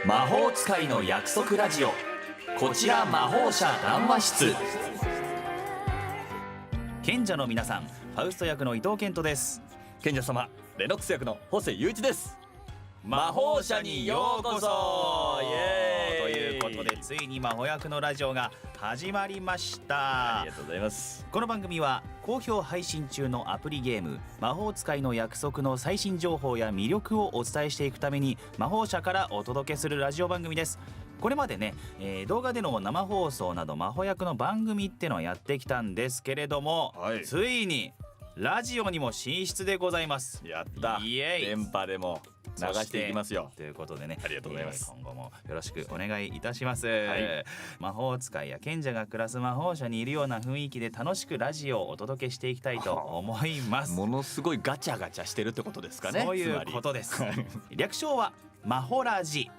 魔法使いの約束ラジオ、こちら魔法社談話室。賢者の皆さん、ファウスト役の伊藤健人です。賢者様、レノックス役のホセユイチです。魔法社にようこそ。イエーイということで、ついに魔法役のラジオが始まりました。ありがとうございます。この番組は好評配信中のアプリゲーム魔法使いの約束の最新情報や魅力をお伝えしていくために魔法社からお届けするラジオ番組です。これまでね、動画での生放送など魔法役の番組ってのはやってきたんですけれども、ついにラジオにも進出でございます。やった。イエイ。電波でも流していきますよ。ということでね、ありがとうございます。今後もよろしくお願いいたします。い、魔法使いや賢者が暮らす魔法社にいるような雰囲気で楽しくラジオをお届けしていきたいと思います。ものすごいガチャガチャしてるってことですかね。そういうことです。略称は魔法ラジ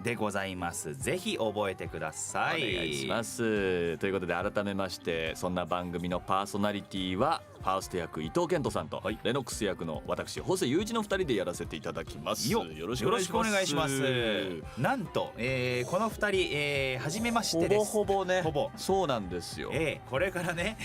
でございます。ぜひ覚えてください。お願いします。ということで改めまして、そんな番組のパーソナリティはファースト役伊藤健人さんと、レノックス役の私ホセユイチの2人でやらせていただきます。よろしくお願いします。なんと、この2人、初めましてです。ほぼそうなんですよ。これからね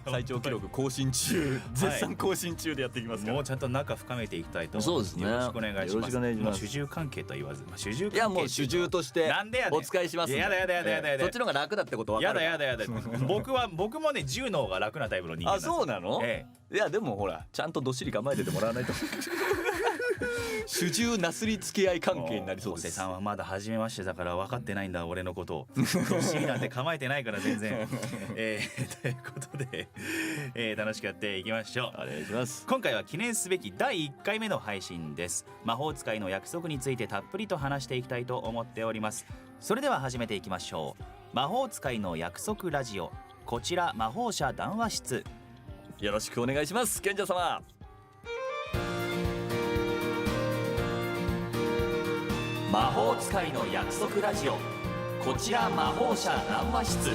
最長記録更新中、絶賛更新中でやっていきますから、もうちゃんと仲深めていきたいと思います。そうですね。よろしくお願いします。もう主従関係とは言わず、主従関係、いやもう主従としてお使いします。やだそっちの方が楽だってこと分かる。やだ僕もね10の方が楽なタイプの人間なんです。あ、そうなの？いやでもほら、ちゃんとどっしり構えててもらわないと主従なすりつけ合い関係になりそうです。ホセさんはまだ初めましてだから分かってないんだ、俺のことを。どっしりなんて構えてないから全然ということで、楽しくやっていきましょう。お願いします。今回は記念すべき第1回目の配信です。魔法使いの約束についてたっぷりと話していきたいと思っております。それでは始めていきましょう。魔法使いの約束ラジオ、こちら魔法社談話室。よろしくお願いします。賢者様。魔法使いの約束ラジオ、こちら魔法社談話室。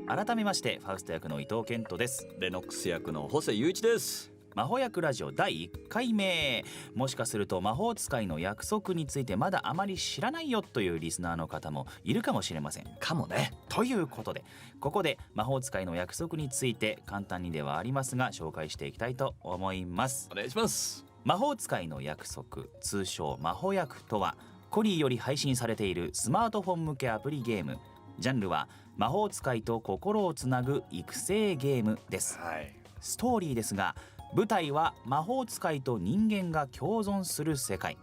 改めましてファウスト役の伊藤健人です。レノックス役のホセユイチです。魔法役ラジオ第1回目。もしかすると魔法使いの約束についてまだあまり知らないよというリスナーの方もいるかもしれません。かもね。ということで、ここで魔法使いの約束について簡単にではありますが紹介していきたいと思います。お願いします。魔法使いの約束、通称魔法約とは、コリーより配信されているスマートフォン向けアプリゲーム。ジャンルは魔法使いと心をつなぐ育成ゲームです。ストーリーですが、舞台は魔法使いと人間が共存する世界。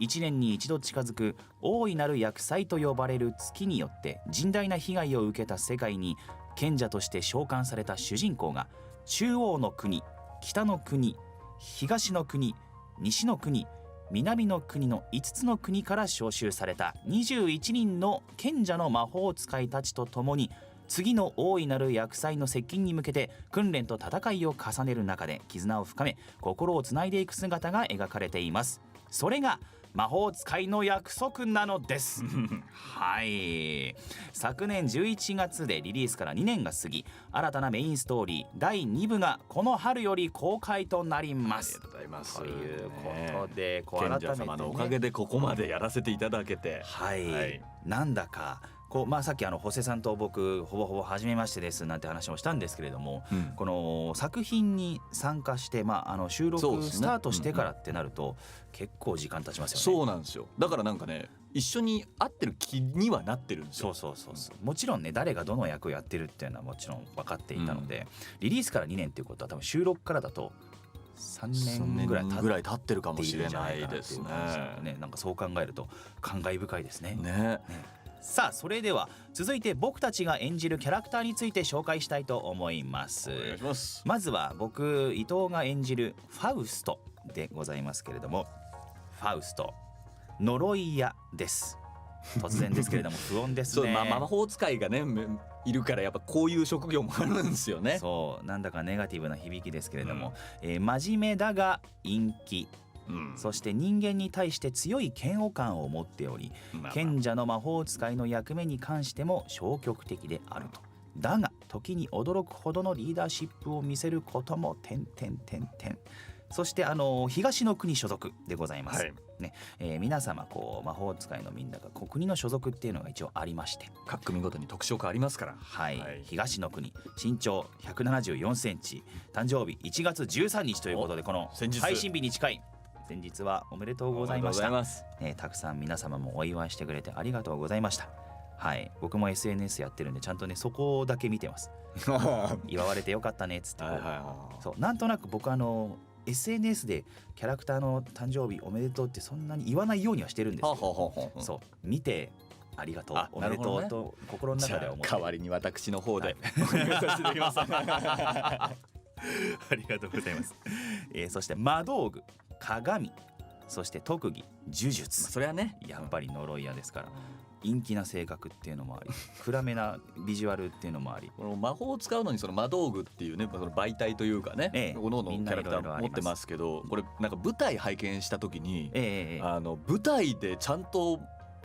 1年に一度近づく大いなる厄災と呼ばれる月によって甚大な被害を受けた世界に、賢者として召喚された主人公が中央の国、北の国、東の国、西の国、南の国の5つの国から招集された21人の賢者の魔法使いたちと共に、次の大いなる厄災の接近に向けて訓練と戦いを重ねる中で絆を深め、心をつないでいく姿が描かれています。それが魔法使いの約束なのですはい。昨年11月でリリースから2年が過ぎ、新たなメインストーリー第2部がこの春より公開となります。ありがとうございます。ということで、賢者様のおかげでここまでやらせていただけて、なんだかさっきホセさんと僕ほぼほぼ初めましてですなんて話もしたんですけれども、この作品に参加して、収録スタートしてからってなると結構時間経ちますよね。そうなんですよ。だからなんかね、一緒に会ってる気にはなってるんですよ。そうもちろんね、誰がどの役をやってるっていうのはもちろん分かっていたので、リリースから2年っていうことは多分収録からだと3年ぐらい経ってるかもしれないですね。なんかそう考えると感慨深いですね。さあ、それでは続いて僕たちが演じるキャラクターについて紹介したいと思います。お願いします。まずは僕伊藤が演じるファウストでございますけれども、ファウスト呪い屋です。突然ですけれども不穏ですね。魔法使いがねいるからやっぱこういう職業もあるんですよね。そうなんだかネガティブな響きですけれども、真面目だが陰気、そして人間に対して強い嫌悪感を持っており、賢者の魔法使いの役目に関しても消極的であると。だが時に驚くほどのリーダーシップを見せることもそして東の国所属でございます、はいね皆様魔法使いのみんなが国の所属っていうのが一応ありまして、各組ごとに特徴がありますから。はい東の国、身長174センチ、誕生日1月13日ということで、この配信日に近い先日はおめでとうございました。たくさん皆様もお祝いしてくれてありがとうございました。はい、僕も SNS やってるんでちゃんとねそこだけ見てます祝われてよかったねっつってそうなんとなく僕SNS でキャラクターの誕生日おめでとうってそんなに言わないようにはしてるんですけど、そう見てありがとうおめでとうと心の中では思って、代わりに私の方でお願いさせていただきますありがとうございます、そして魔道具、鏡、そして特技、呪術、それはねやっぱり呪い屋ですから、陰気な性格っていうのもあり、暗めなビジュアルっていうのもあり、この魔法を使うのにその魔道具っていうね、その媒体というかね、各々キャラクター持ってますけど、これなんか舞台拝見した時に、舞台でちゃんと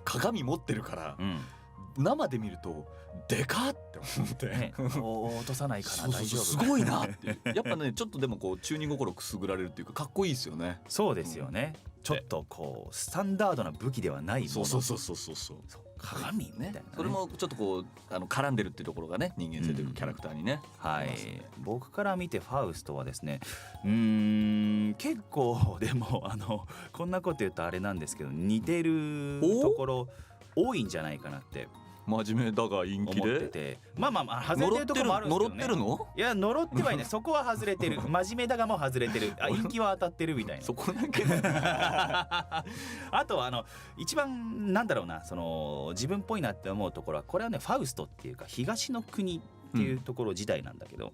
鏡持ってるから、生で見るとでかって思って、落とさないかな、大丈夫、すごいなってやっぱねちょっとでも中二心くすぐられるっていうか、かっこいいですよね。そうですよね、ちょっとスタンダードな武器ではないもの、そう鏡みたいな、それもちょっと絡んでるっていうところがね、人間性というキャラクターにね、はい、僕から見てファウストはですね、結構でもこんなこと言うとあれなんですけど、似てるところ多いんじゃないかなって真面目だが陰気でて、まあ外れてるところもあるんですけどね。呪ってるの？いや呪ってはいないそこは外れてる、真面目だがもう外れてる、陰気は当たってるみたいなそこだけあとは一番なんだろうな、自分っぽいなって思うところは、これはねファウストっていうか東の国っていうところ自体なんだけど、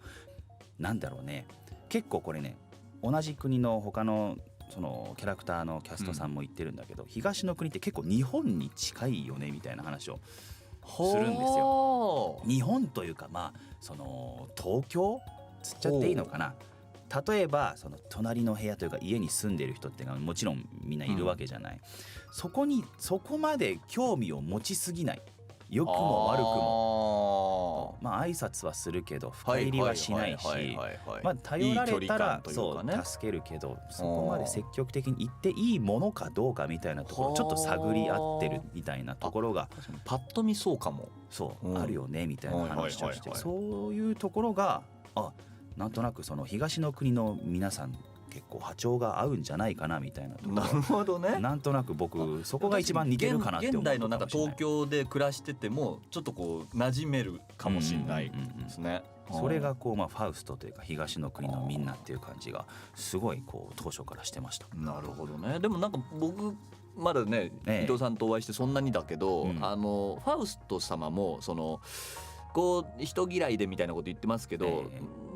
なんだろうね、結構これね同じ国の他のそのキャラクターのキャストさんも言ってるんだけど、東の国って結構日本に近いよねみたいな話をするんですよ。日本というかその東京つっちゃっていいのかな。例えばその隣の部屋というか家に住んでる人ってもちろんみんないるわけじゃない、そこまで興味を持ちすぎない、良くも悪くも挨拶はするけど深入りはしないし、頼られたらそう助けるけど、そこまで積極的に言っていいものかどうかみたいなところちょっと探り合ってるみたいなところがパッと見そうかも、あるよねみたいな話をして、そういうところがなんとなくその東の国の皆さん結構波長が合うんじゃないかなみたいなところ。なるほどね。なんとなく僕そこが一番似てるかなって思う。現代の東京で暮らしててもちょっと馴染めるかもしれないですね。それがファウストというか東の国のみんなっていう感じがすごい当初からしてました。なるほどね。でも僕まだね、伊藤さんとお会いしてそんなにだけど、ファウスト様も人嫌いでみたいなこと言ってますけど、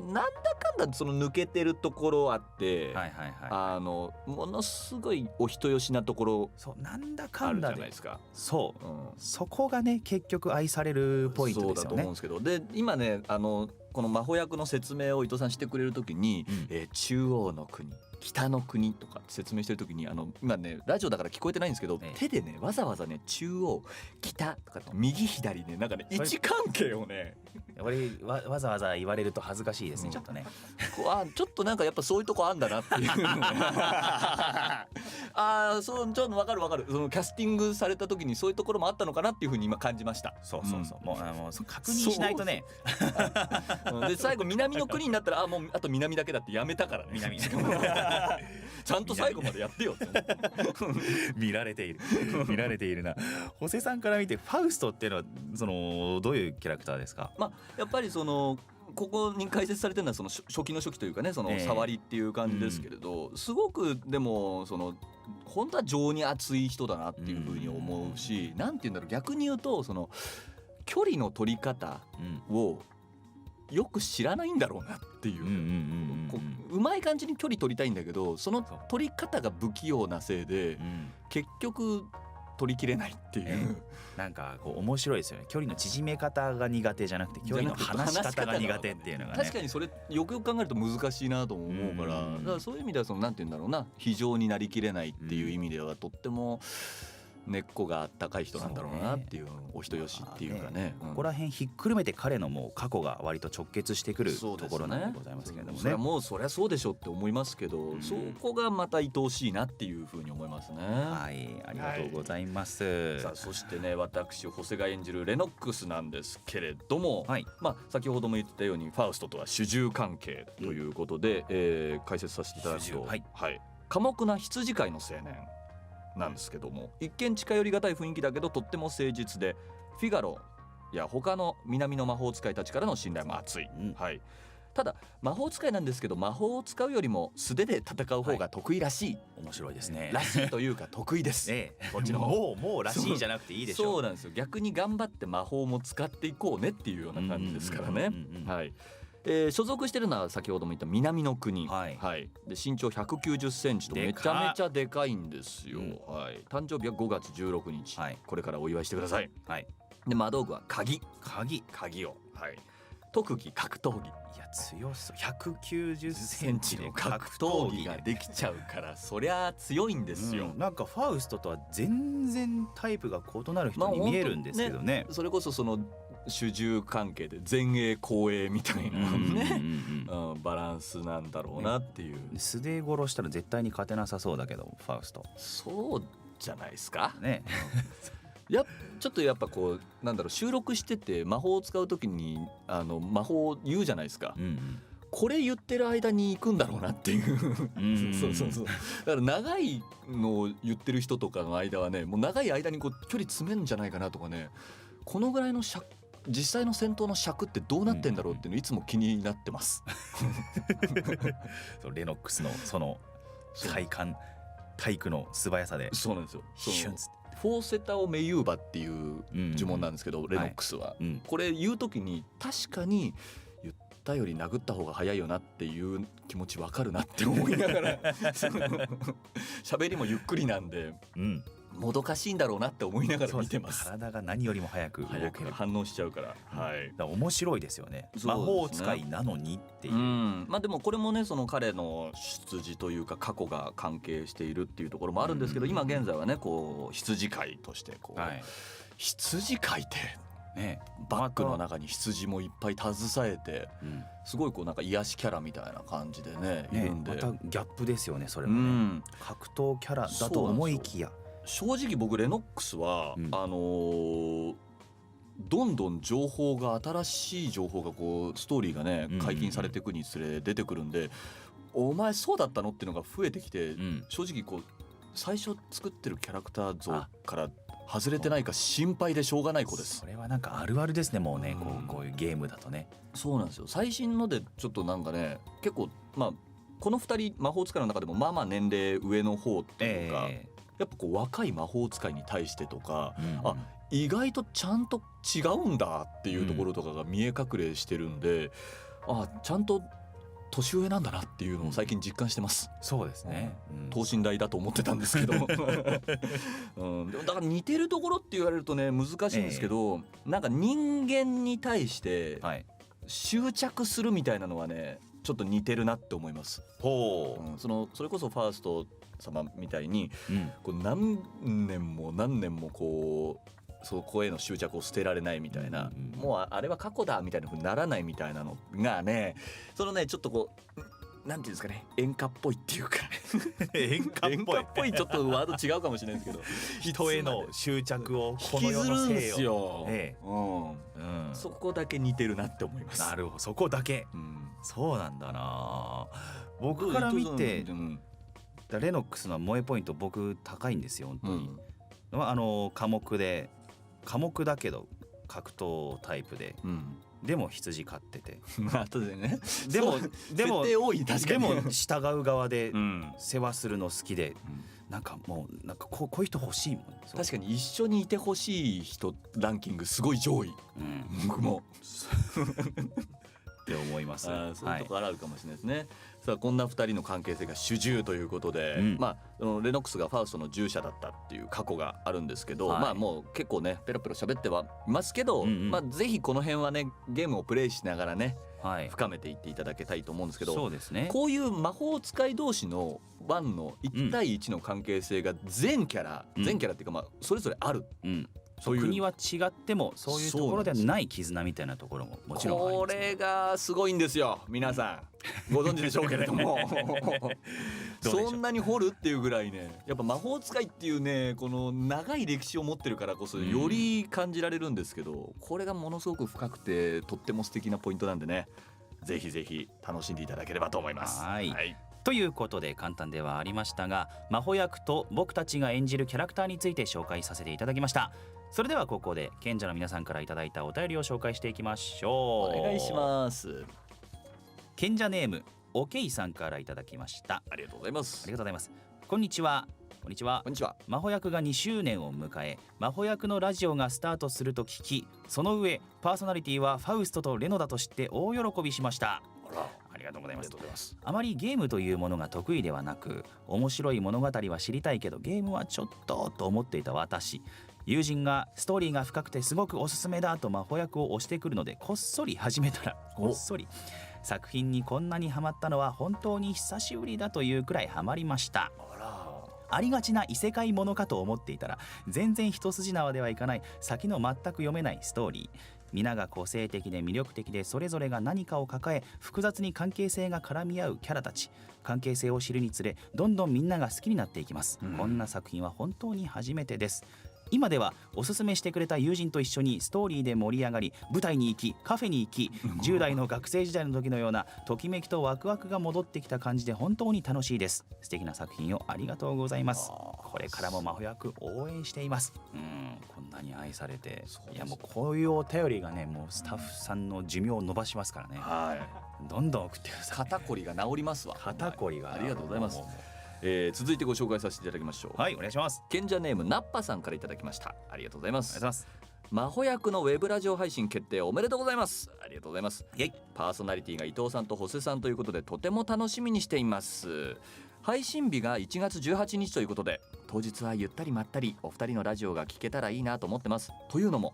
なんだかんだその抜けてるところあって、ものすごいお人よしなところなんだかんだあるじゃないですか。そこがね結局愛されるポイントですよね。そうだと思うんですけど、で今ねこの魔法役の説明を伊藤さんしてくれるときに、中央の国、北の国とか説明してるときに今ねラジオだから聞こえてないんですけど、手でねわざわざね中央北とか右左ね位置関係をねわざわざ言われると恥ずかしいですね、ちょっとねちょっとやっぱそういうとこあんだなっていうそうちょっと分かるそのキャスティングされた時にそういうところもあったのかなっていうふうに今感じました。そう、もう確認しないとねで最後南の国になったらもうあと南だけだってやめたからね。南ちゃんと最後までやってよって見られているな。ホセさんから見てファウストっていうのはどういうキャラクターですか？やっぱりここに解説されてるのは初期の初期というかね、触りっていう感じですけれど、すごくでも本当は情に熱い人だなっていうふうに思うし、なんていうんだろう、逆に言うと距離の取り方をよく知らないんだろうなっていう、うまい感じに距離取りたいんだけど、その取り方が不器用なせいで結局取りきれないっていう、面白いですよね。距離の縮め方が苦手じゃなくて距離の離し方が苦手っていうのがね。確かにそれよくよく考えると難しいなと思うから、だからそういう意味ではなんていうんだろうな、非常になりきれないっていう意味ではとっても根っこがあったかい人なんだろうなっていう、お人よしっていうかね、ここら辺ひっくるめて彼のもう過去が割と直結してくるところなんでございますけれどもね。それはもうそりゃそうでしょって思いますけど、そこがまた愛おしいなっていうふうに思いますね。はい、ありがとうございます。さあそしてね、私ホセが演じるレノックスなんですけれども、先ほども言ったようにファウストとは主従関係ということで、解説させていただくと、寡黙な羊飼いの青年なんですけども、一見近寄りがたい雰囲気だけどとっても誠実で、フィガロや他の南の魔法使いたちからの信頼も厚い、ただ魔法使いなんですけど、魔法を使うよりも素手で戦う方が得意らしい、面白いですね。らしいというか得意です、こっちの方もうらしいじゃなくていいでしょう。そうなんですよ。逆に頑張って魔法も使っていこうねっていうような感じですからね。所属してるのは先ほども言った南の国、で身長190センチとめちゃめちゃでかいんですよ。誕生日は5月16日、これからお祝いしてください。で魔道具は鍵を、特技格闘技。いや強そう。190センンチチの格闘技ができちゃうからそりゃ強いんですよ。なんかファウストとは全然タイプが異なる人に見えるんですけどね。それこそその主従関係で前衛後衛みたいなねバランスなんだろうなっていう、素手殺したら絶対に勝てなさそうだけどファウスト。そうじゃないですかね。ちょっとやっぱこうなんだろう、収録してて魔法を使う時に魔法を言うじゃないですか、これ言ってる間に行くんだろうなっていうそうだから長いのを言ってる人とかの間はね、もう長い間にこう距離詰めるんじゃないかなとかね、このぐらいの実際の戦闘の尺ってどうなってんだろうっていうのいつも気になってますレノックスのその体育の素早さで。そうなんですよ。シュンツフォーセタオメユーバっていう呪文なんですけど、レノックスは、これ言うときに確かに言ったより殴った方が早いよなっていう気持ちわかるなって思いながら喋りもゆっくりなんで、もどかしいんだろうなって思いながら見てます。体が何よりも早く動ける、反応しちゃうから、面白いですよね。魔法使いなのにっていう。でもこれもね、その彼の出自というか過去が関係しているっていうところもあるんですけど、今現在はねこう羊飼いとしてこう、羊飼いってね、バッグの中に羊もいっぱい携えて、すごいこうなんか癒しキャラみたいな感じでねいるんで、またギャップですよねそれもね。格闘キャラだと思いきや、正直僕レノックスは、どんどん情報が新しい情報がこうストーリーがね解禁されていくにつれ出てくるんで、お前そうだったのっていうのが増えてきて、正直こう最初作ってるキャラクター像から外れてないか心配でしょうがない子です。それはなんかあるあるですね、もうね、こういうゲームだとね。そうなんですよ。最新のでちょっとなんかね結構この2人魔法使いの中でもまあまあ年齢上の方っていうか、やっぱこう若い魔法使いに対してとか、意外とちゃんと違うんだっていうところとかが見え隠れしてるんで、ちゃんと年上なんだなっていうのを最近実感してます。そうですね、等身大だと思ってたんですけど、でもだから似てるところって言われるとね難しいんですけど、なんか人間に対して執着するみたいなのはねちょっと似てるなって思います。それこそファースト様みたいに、こう何年も何年もこうそこへの執着を捨てられないみたいな、もうあれは過去だみたいな風にならないみたいなのがね、そのねちょっとこうなんていうんですかね、演歌っぽいっていうか演歌っぽいちょっとワード違うかもしれないですけど人への執着を引きずるんですよ。そこだけ似てるなって思います。なるほど、そこだけ、そうなんだな。僕から見てレノックスの萌えポイント僕高いんですよ本当に。寡黙だけど格闘タイプで、でも羊飼ってて後でね、でもでも従う側で世話するの好きで、なんかもうなんかこういう人欲しいもん。確かに一緒にいてほしい人ランキングすごい上位、僕もって思います。そういうところあるかもしれないですね。さあこんな2人の関係性が主従ということで、レノックスがファウストの従者だったっていう過去があるんですけど、もう結構ねペロペロ喋ってはいますけど、ぜひこの辺はねゲームをプレイしながらねはい深めていっていただけたいと思うんですけど、そうですね。こういう魔法使い同士の1の1対1の関係性が全キャラ、全キャラっていうかまあそれぞれある、うんそういう国は違ってもそういうところではない絆みたいなところももちろんありこますね。れがすごいんですよ皆さんご存知でしょうけれどもどうでしょうそんなに掘るっていうぐらいね、やっぱ魔法使いっていうねこの長い歴史を持ってるからこそより感じられるんですけど、これがものすごく深くてとっても素敵なポイントなんでね、ぜひぜひ楽しんでいただければと思います。はい、ということで簡単ではありましたが、魔法役と僕たちが演じるキャラクターについて紹介させていただきました。それではここで賢者の皆さんからいただいたお便りを紹介していきましょう。お願いします。賢者ネームおけいさんからいただきました。ありがとうございます。ありがとうございます。こんにちは。こんにちは。こんにちは。魔法役が2周年を迎え、魔法役のラジオがスタートすると聞き、その上パーソナリティはファウストとレノだと知って大喜びしました。ありがとうございます。あまりゲームというものが得意ではなく、面白い物語は知りたいけどゲームはちょっと思っていた私、友人がストーリーが深くてすごくおすすめだと魔法役を推してくるのでこっそり始めたら、こっそり作品にこんなにハマったのは本当に久しぶりだというくらいハマりました。ありがちな異世界ものかと思っていたら、全然一筋縄ではいかない先の全く読めないストーリー。皆が個性的で魅力的で、それぞれが何かを抱え複雑に関係性が絡み合うキャラたち。関係性を知るにつれどんどんみんなが好きになっていきます、こんな作品は本当に初めてです。今ではおすすめしてくれた友人と一緒にストーリーで盛り上がり、舞台に行きカフェに行き、10代の学生時代の時のようなときめきとワクワクが戻ってきた感じで本当に楽しいです。素敵な作品をありがとうございます。これからも魔法役応援しています。こんなに愛されて、いやもうこういうお便りがね、もうスタッフさんの寿命を伸ばしますからね。どんどん送ってください。肩こりが治りますわ。肩こりが。ありがとうございます。続いてご紹介させていただきましょう。はい、お願いします。賢者ネームナッパさんからいただきました。ありがとうございます。ありがとうございます。魔法役のウェブラジオ配信決定おめでとうございます。ありがとうございます。イエイ。パーソナリティが伊藤さんとホセさんということでとても楽しみにしています。配信日が1月18日ということで、当日はゆったりまったりお二人のラジオが聞けたらいいなと思ってます。というのも、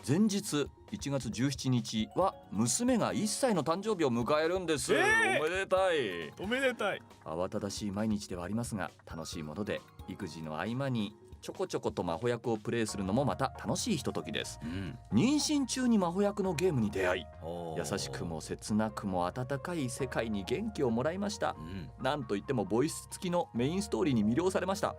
前日1月17日は娘が1歳の誕生日を迎えるんです、おめでたい。おめでたい。慌ただしい毎日ではありますが、楽しいもので育児の合間にちょこちょこと魔法役をプレイするのもまた楽しいひとときです、妊娠中に魔法役のゲームに出会い、優しくも切なくも温かい世界に元気をもらいました、なんといってもボイス付きのメインストーリーに魅了されました。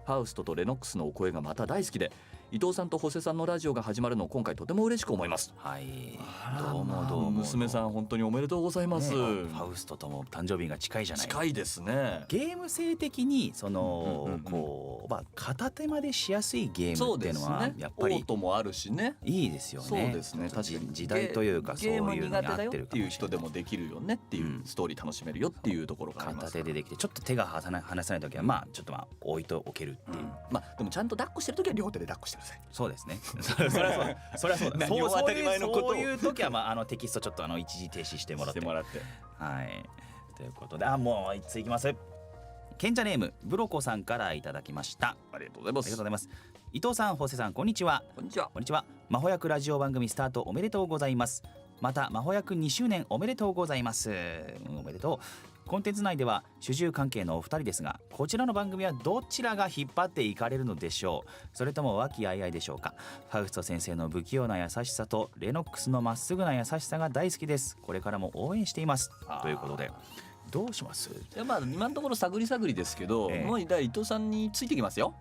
ファウストとレノックスのお声がまた大好きで、伊藤さんとホセさんのラジオが始まるのを今回とても嬉しく思います。はい、どうもどうも。娘さん本当におめでとうございます、ファウストとも誕生日が近いじゃない。近いですね。ゲーム性的にその、こう片手間でしやすいゲームっていうのはやっぱりオートもあるしね、いいですよね。そうですね。確かに時代というかそういうのに合ってるかもしれない。ゲーム苦手だよっていう人でもできるよねっていう、ストーリー楽しめるよっていうところがあります。片手でできてちょっと手が離せない時はまあちょっと置いておけるっていう、まあでもちゃんと抱っこしてる時は両手で抱っこしてください。そうですね。そりゃそうだ。何を当たり前のことをそういう時はまあテキストちょっと一時停止してもらって。はい。ということで、もう一ついきます。賢者ネームブロコさんからいただきました。ありがとうございます。ありがとうございます。伊藤さん、ホセさん、こんにちは。こんにちは。こんにちは。魔法役ラジオ番組スタートおめでとうございます。また魔法役2周年おめでとうございます。おめでとう。コンテンツ内では主従関係のお二人ですが、こちらの番組はどちらが引っ張っていかれるのでしょう。それとも和気あいあいでしょうか。ファウスト先生の不器用な優しさとレノックスのまっすぐな優しさが大好きです。これからも応援しています。ということで、どうします？まあ今のところ探り探りですけど、もう伊藤さんについてきますよ。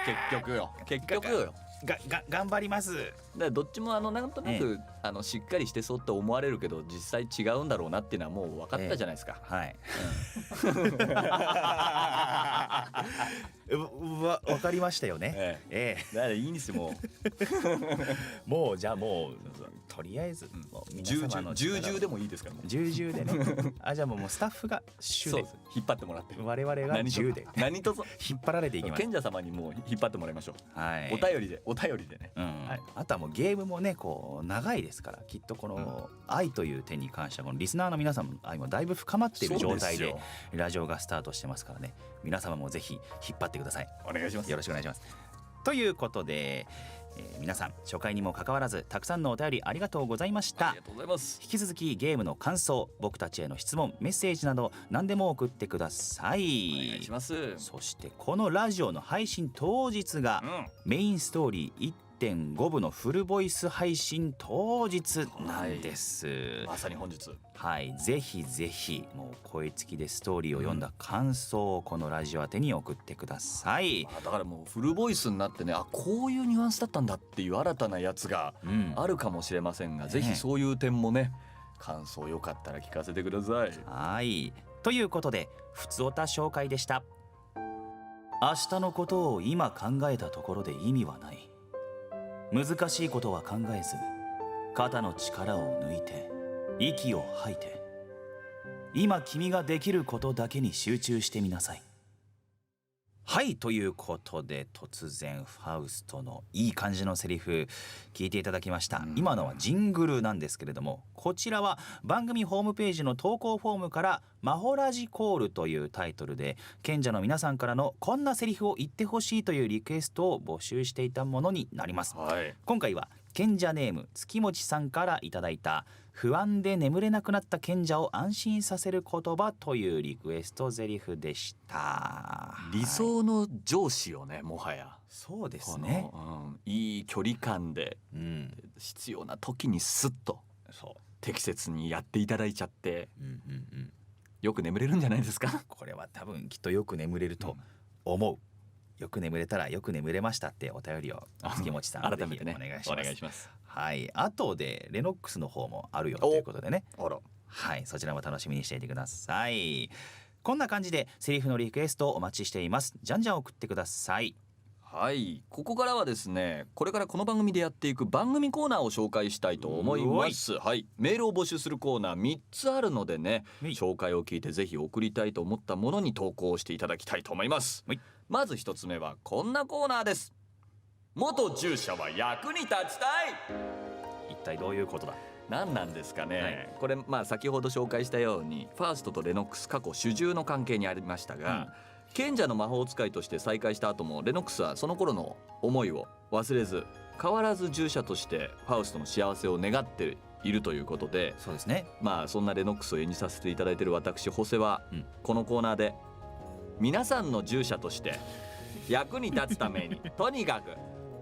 結局よ。頑張ります。だどっちもなんとなく、しっかりしてそうって思われるけど実際違うんだろうなっていうのはもう分かったじゃないですか。はい。分かりましたよね。だからいいんですよもう。もうじゃあもうとりあえず重々でもいいですから。重々でね。じゃあもうスタッフが主で引っ張ってもらって、我々が10で何とぞ引っ張られていきます。賢者様にもう引っ張ってもらいましょう。はい。お便りでね。あとはもうゲームもねこう長いですから、きっとこの愛という点に関してはこのリスナーの皆さんの愛もだいぶ深まっている状態でラジオがスタートしてますからね、皆様もぜひ引っ張ってください。お願いします。よろしくお願いします。ということで皆さん初回にもかかわらずたくさんのお便りありがとうございました。ありがとうございます。引き続きゲームの感想、僕たちへの質問、メッセージなど何でも送ってください。お願いします。そしてこのラジオの配信当日がメインストーリー1.5 部のフルボイス配信当日なんです、まさに本日。はい、ぜひぜひもう声付きでストーリーを読んだ感想をこのラジオ宛てに送ってください。だからもうフルボイスになってね、こういうニュアンスだったんだっていう新たなやつがあるかもしれませんが、ぜひそういう点もね、感想よかったら聞かせてください。はい、ということでふつおた紹介でした。明日のことを今考えたところで意味はない。難しいことは考えず、肩の力を抜いて息を吐いて、今君ができることだけに集中してみなさい。はい、ということで突然ファウストのいい感じのセリフ聞いていただきました。今のはジングルなんですけれども、こちらは番組ホームページの投稿フォームからマホラジコールというタイトルで賢者の皆さんからのこんなセリフを言ってほしいというリクエストを募集していたものになります、今回は賢者ネーム月持さんからいただいた不安で眠れなくなった賢者を安心させる言葉というリクエストセリフでした。理想の上司をね、もはやそうですね、いい距離感で、必要な時にスッと適切にやっていただいちゃって、よく眠れるんじゃないですか。これは多分きっとよく眠れると思う、よく眠れたらよく眠れましたってお便りを月持さん改めてねお願いします。はい、後でレノックスの方もあるよということでね、はい、そちらも楽しみにしていてください。こんな感じでセリフのリクエストをお待ちしています。じゃんじゃん送ってください。はい、ここからはですね、これからこの番組でやっていく番組コーナーを紹介したいと思います。はい、メールを募集するコーナー3つあるのでね、紹介を聞いてぜひ送りたいと思ったものに投稿していただきたいと思います。まず1つ目はこんなコーナーです。元従者は役に立ちたい。一体どういうことだ。何なんですかね、これ先ほど紹介したようにファーストとレノックス過去主従の関係にありましたが、賢者の魔法使いとして再会した後もレノックスはその頃の思いを忘れず、変わらず従者としてファウストの幸せを願っているということで、そうですね、そんなレノックスを演じさせていただいている私ホセは、このコーナーで皆さんの従者として役に立つためにとにかく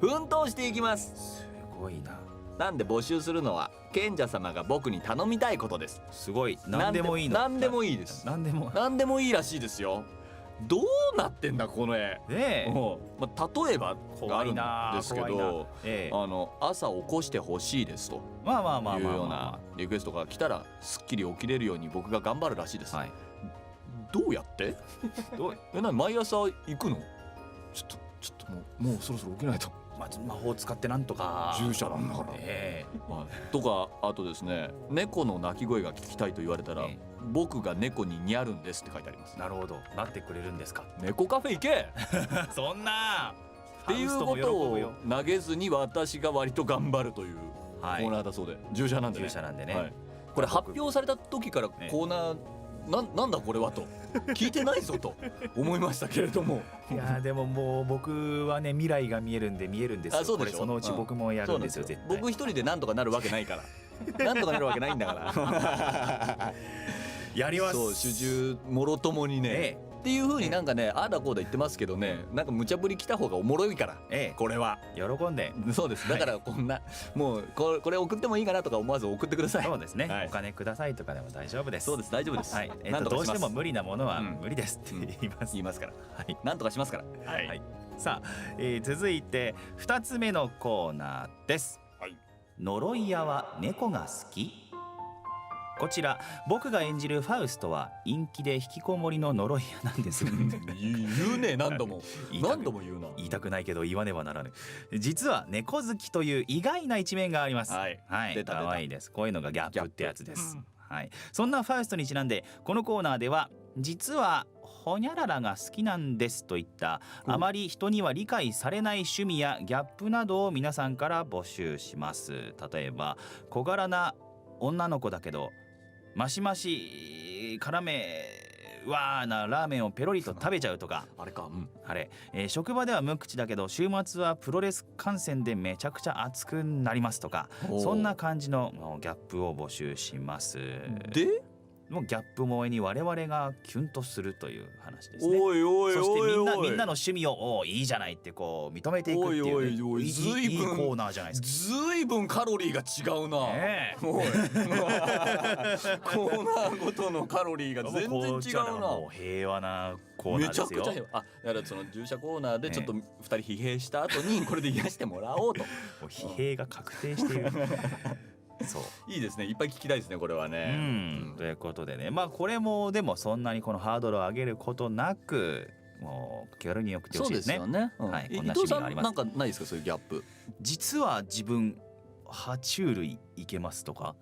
奮闘していきます。すごいな。なんで募集するのは賢者様が僕に頼みたいことです。すごい、何でもいいの。何でもいいです。何でもいいらしいですよ。どうなってんだこの絵。例えばがあるんですけど、朝起こしてほしいですというようなリクエストが来たらすっきり起きれるように僕が頑張るらしいです。どうやって毎朝行くの？ちょっともうそろそろ起きないと。魔法を使ってなんとか。従者なんだから。とか、あとですね、猫の鳴き声が聞きたいと言われたら、僕が猫に似合うんですって書いてあります。なるほど、なってくれるんですか。猫カフェ行けそんなっていうことを投げずに私が割と頑張るというコーナーだそうで、従者なんでね。これ発表された時からコーナーなんだこれはと聞いてないぞと思いましたけれどもいやでももう僕はね、未来が見えるんですよ。そうでしょ。そのうち僕もやるんですよ、絶対。僕一人でなんとかなるわけないからなんとかなるわけないんだからやります。そう、主従もろともにね、っていう風になんかね、ああだこうだ言ってますけどね、なんか無茶ぶり来た方がおもろいから、これは喜んで。そうです。だからこんなもうこれ送ってもいいかなとか思わず送ってください。そうですね、お金くださいとかでも大丈夫です。そうです、大丈夫です。どうしても無理なものは無理ですって言いますから、なんとかしますから。さあ、続いて2つ目のコーナーです。呪い屋は猫が好き。こちら僕が演じるファウストは陰気で引きこもりの呪い屋なんですが言うね、何度も言うな。言いたくないけど言わねばならぬ。実は猫好きという意外な一面があります。可愛いです。こういうのがギャップってやつです。そんなファウストにちなんでこのコーナーでは、実はホニャララが好きなんですといったあまり人には理解されない趣味やギャップなどを皆さんから募集します。例えば小柄な女の子だけどマシマシ絡めうわーなラーメンをペロリと食べちゃうとかあれか、あれ、職場では無口だけど週末はプロレス観戦でめちゃくちゃ熱くなりますとか、そんな感じのギャップを募集します。でもうギャップ萌えに我々がキュンとするという話ですね。おいおいおいおい、そしてみんなの趣味をいいじゃないってこう認めていくっていう、ね、おいおいおい、いいコーナーじゃないですか。ずいぶんカロリーが違うな、おいコーナーごとのカロリーが全然違うな。もう平和なコーナーですよ。めちゃくちゃ平和。だからその従者コーナーでちょっと2人疲弊した後にこれで癒してもらおうと。もう疲弊が確定しているそういいですね、いっぱい聞きたいですねこれはね。ということでね、まあこれもでもそんなにこのハードルを上げることなくもう気軽に送ってほしいですね。そうですよね、はい、伊こんな藤さん趣味があります。なんかないですか、そういうギャップ。実は自分爬虫類いけますとか。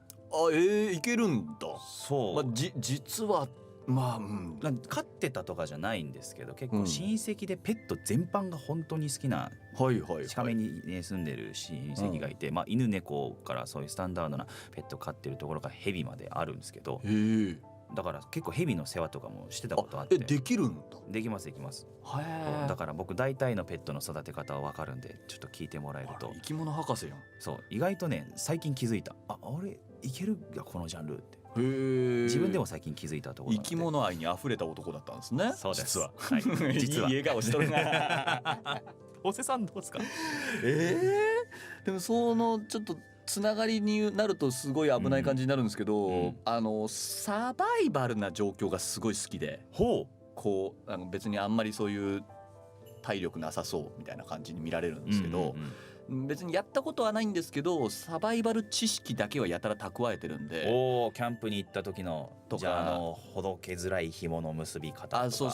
いけるんだ。そう、実は飼ってたとかじゃないんですけど、結構親戚でペット全般が本当に好きな、近めに、ね、住んでる親戚がいて、犬猫からそういうスタンダードなペット飼ってるところからヘビまであるんですけど、だから結構ヘビの世話とかもしてたことあって。できるんだ。できます。だから僕大体のペットの育て方は分かるんで、ちょっと聞いてもらえると。生き物博士やん。そう意外とね最近気づいた、あれいけるやこのジャンルって。自分でも最近気づいたところ。生き物愛にあふれた男だったんですね。そうです。実は、はい、実は。いい笑顔しとるな。おせさんどうですか。でもそのちょっとつながりになるとすごい危ない感じになるんですけど、サバイバルな状況がすごい好きで、こう別にあんまりそういう体力なさそうみたいな感じに見られるんですけど、別にやったことはないんですけどサバイバル知識だけはやたら蓄えてるんで。キャンプに行った時のとか、じゃあほどけづらい紐の結び方とか。そう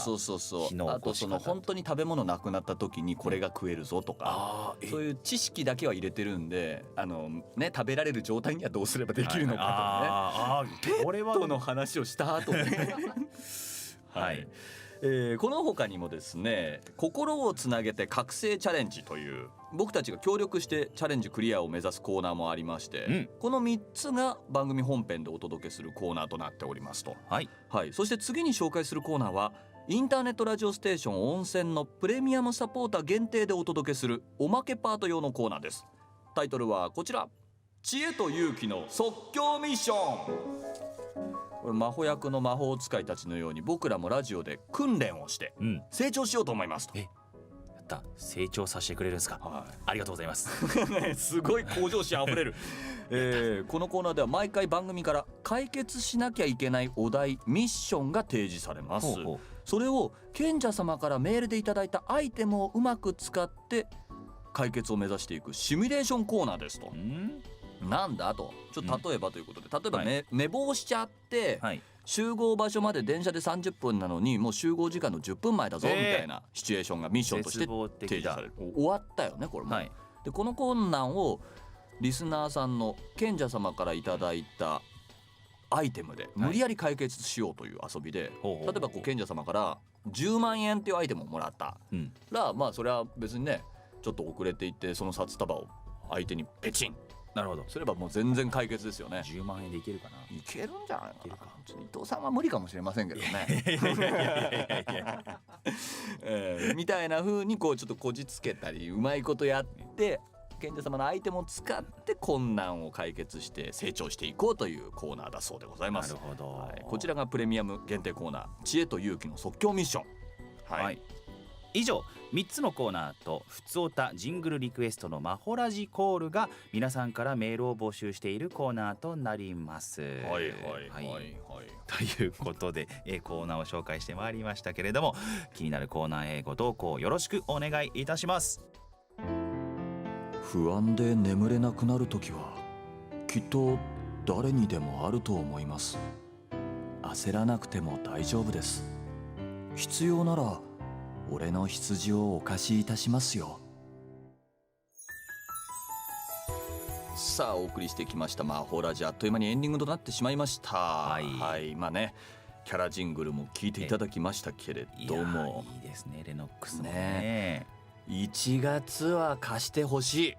あとその本当に食べ物なくなった時にこれが食えるぞとか、そういう知識だけは入れてるんで、食べられる状態にはどうすればできるのかとかね、ペットの話をした後ねはい、この他にもですね、心をつなげて覚醒チャレンジという僕たちが協力してチャレンジクリアを目指すコーナーもありまして、この3つが番組本編でお届けするコーナーとなっておりますと。そして次に紹介するコーナーはインターネットラジオステーション温泉のプレミアムサポーター限定でお届けするおまけパート用のコーナーです。タイトルはこちら、知恵と勇気の即興ミッション。これ魔法役の魔法使いたちのように僕らもラジオで訓練をして成長しようと思いますと。やった成長させてくれるんですか。ありがとうございますすごい向上心あふれるこのコーナーでは毎回番組から解決しなきゃいけないお題ミッションが提示されます。それを賢者様からメールでいただいたアイテムをうまく使って解決を目指していくシミュレーションコーナーですと。なんだと、ちょっと例えばということで、例えば寝坊しちゃって、集合場所まで電車で30分なのにもう集合時間の10分前だぞみたいなシチュエーションがミッションとして提示される。終わったよねこれも。でこの困難をリスナーさんの賢者様からいただいたアイテムで無理やり解決しようという遊びで、例えば賢者様から10万円っていうアイテムをもらったら、それは別にねちょっと遅れていってその札束を相手にペチンすればもう全然解決ですよね。10万円でいけるかな。いけるんじゃないかな。伊藤さんは無理かもしれませんけどねみたいな風にこうちょっとこじつけたりうまいことやって賢者様のアイテムを使って困難を解決して成長していこうというコーナーだそうでございます。なるほど、こちらがプレミアム限定コーナー知恵と勇気の即興ミッション。以上3つのコーナーとふつおたジングルリクエストのマホラジコールが皆さんからメールを募集しているコーナーとなります。ということでコーナーを紹介してまいりましたけれども、気になるコーナーへご投稿よろしくお願いいたします。不安で眠れなくなるときはきっと誰にでもあると思います。焦らなくても大丈夫です。必要なら俺の羊をお貸しいたしますよ。さあお送りしてきました魔法ラジ、あっという間にエンディングとなってしまいました。まあねキャラジングルも聞いていただきましたけれども、いいですねレノックスね。1月は貸してほしい。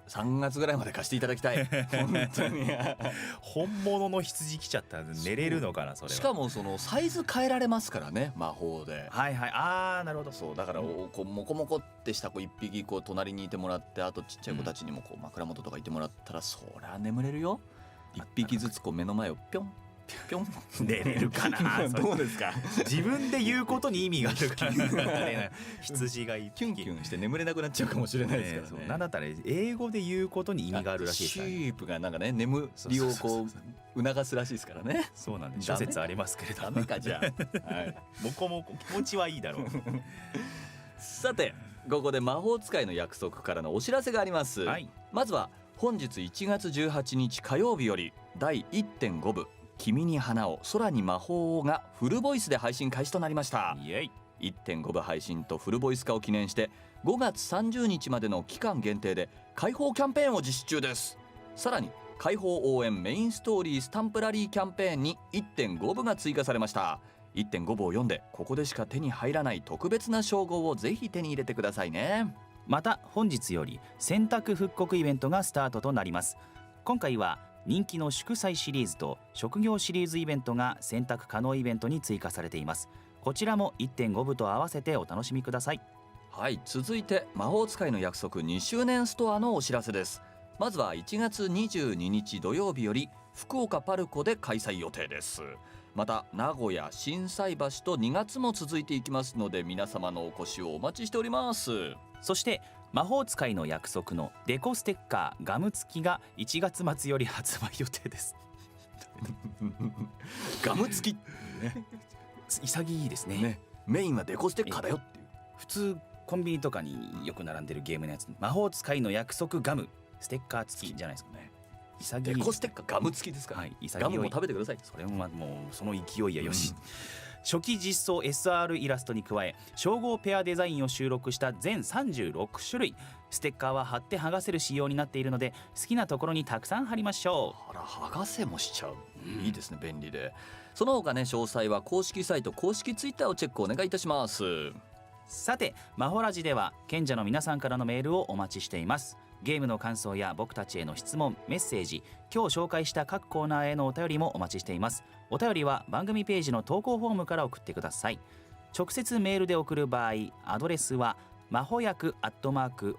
3月ぐらいまで貸していただきたい本当に本物の羊来ちゃったら寝れるのかなそれは。しかもそのサイズ変えられますからね魔法で。はいはい、ああなるほど。そうだからこうモコモコってした1匹こう隣にいてもらって、あとちっちゃい子たちにもこう枕元とかいてもらったら、そりゃ眠れるよ。1匹ずつこう目の前をピョンピョン寝れるかなどうですか。自分で言うことに意味があるから羊がキュンキュンして眠れなくなっちゃうかもしれないですからね。なんだったら英語で言うことに意味があるらしいですからね。シープがなんかね眠りをこう促すらしいですからね。そうなんです。諸説ありますけれどダメかじゃあ、はい、もこもこ気持ちはいいだろうさてここで魔法使いの約束からのお知らせがあります、はい、まずは本日1月18日火曜日より第 1.5 部君に花を空に魔法をがフルボイスで配信開始となりました。イエイ。 1.5 部配信とフルボイス化を記念して5月30日までの期間限定で開放キャンペーンを実施中です。さらに開放応援メインストーリースタンプラリーキャンペーンに 1.5 部が追加されました。1.5 部を読んでここでしか手に入らない特別な称号をぜひ手に入れてくださいね。また本日より選択復刻イベントがスタートとなります。今回は人気の祝祭シリーズと職業シリーズイベントが選択可能イベントに追加されています。こちらも 1.5 部と合わせてお楽しみください。はい、続いて魔法使いの約束2周年ストアのお知らせです。まずは1月22日土曜日より福岡パルコで開催予定です。また名古屋心斎橋と2月も続いていきますので皆様のお越しをお待ちしております。そして魔法使いの約束のデコステッカーガム付きが1月末より発売予定ですガム付き、ね、潔いです ね。メインはデコステッカーだよっていう。普通コンビニとかによく並んでるゲームのやつ、魔法使いの約束ガムステッカー付きじゃないですかね。潔い。デコステッカーガム付きですから、はい、ガムも食べてください。それももうその勢いやよし、初期実装 SR イラストに加え称号ペアデザインを収録した全36種類。ステッカーは貼って剥がせる仕様になっているので好きなところにたくさん貼りましょう。あら剥がせもしちゃう、いいですね、便利で。その他ね詳細は公式サイト公式ツイッターをチェックお願いいたします。さてマホラジでは賢者の皆さんからのメールをお待ちしています。ゲームの感想や僕たちへの質問メッセージ、今日紹介した各コーナーへのお便りもお待ちしています。お便りは番組ページの投稿フォームから送ってください。直接メールで送る場合アドレスはまほやく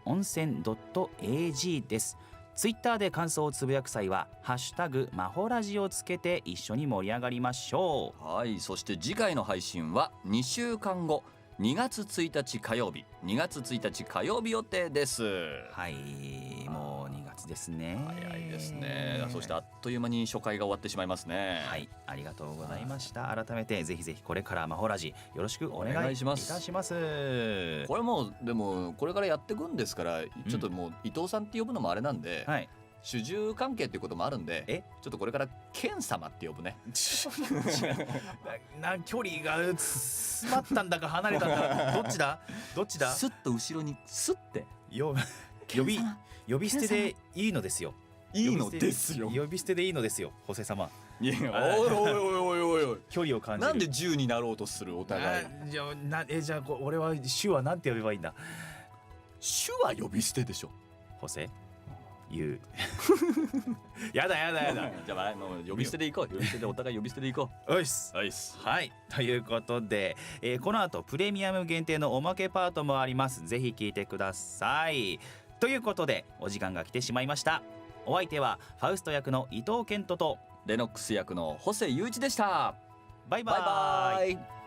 温泉 .ag です。ツイッターで感想をつぶやく際はハッシュタグまほラジをつけて一緒に盛り上がりましょう。はい、そして次回の配信は2週間後2月1日火曜日予定です。はい、もう2月ですね。早いですね。そしてあっという間に初回が終わってしまいますね。はい、ありがとうございました。改めてぜひぜひこれからまほラジよろしくお願いいたします。これもうでもこれからやっていくんですから、ちょっともう伊藤さんって呼ぶのもあれなんで、はい、主従関係っていうこともあるんで、ちょっとこれからケン様って呼ぶね距離が詰まったんだか離れたんだどっちだスッと後ろにスッて呼び捨てでいいのですよ。いいのですよ。呼び捨てでいいのですよ、ホセ様。いや、おいおいおいおいおい、距離を感じる。なんで10になろうとするお互い。じゃあ俺は主はなんて呼べばいいんだ。主は呼び捨てでしょ。ホセ言うやだじゃあもう呼び捨てでいこう。呼び捨てでお互い呼び捨てでいこう。はい、ということで、この後プレミアム限定のおまけパートもあります。ぜひ聞いてください。ということでお時間が来てしまいました。お相手はファウスト役の伊藤健人とレノックス役のホセユウイチでした。バイバイ。